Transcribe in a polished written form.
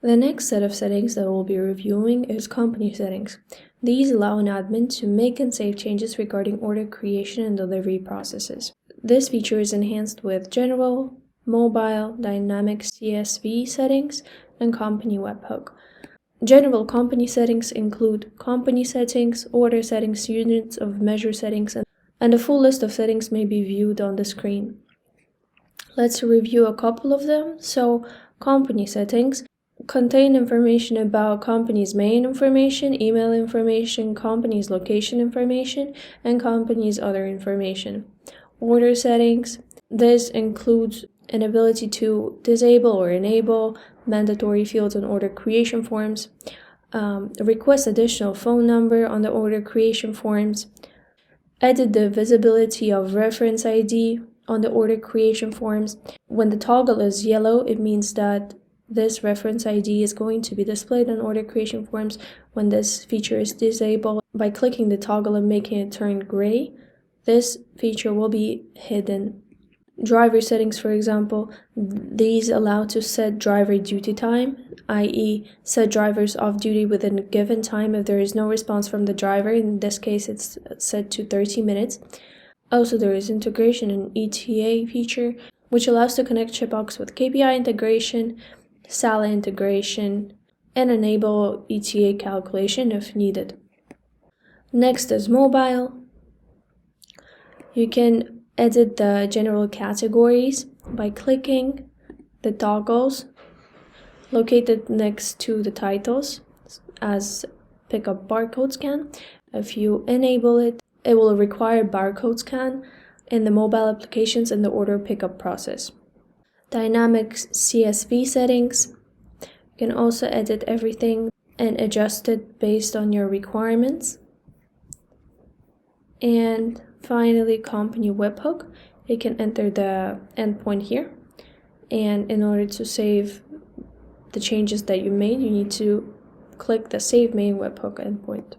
The next set of settings that we'll be reviewing is company settings. These allow an admin to make and save changes regarding order creation and delivery processes. This feature is enhanced with general, mobile, dynamic CSV settings, and company webhook. General company settings include company settings, order settings, units of measure settings, and a full list of settings may be viewed on the screen. Let's review a couple of them. So, company settings contain information about company's main information, email information, company's location information, and company's other information. Order settings. This includes an ability to disable or enable mandatory fields on order creation forms, request additional phone number on the order creation forms, edit the visibility of reference ID on the order creation forms. When the toggle is yellow, it means that this reference ID is going to be displayed on order creation forms. When this feature is disabled, by clicking the toggle and making it turn gray, this feature will be hidden. Driver settings, for example, these allow to set driver duty time, i.e. set drivers off duty within a given time if there is no response from the driver. In this case, it's set to 30 minutes. Also, there is integration and ETA feature, which allows to connect Shipox with KPI integration, SALA integration, and enable ETA calculation if needed. Next is mobile. You can edit the general categories by clicking the toggles located next to the titles as pickup barcode scan. If you enable it, it will require barcode scan in the mobile applications in the order pickup process. Dynamic CSV settings. You can also edit everything and adjust it based on your requirements. And finally, company webhook. You can enter the endpoint here. And in order to save the changes that you made, you need to click the Save Main Webhook endpoint.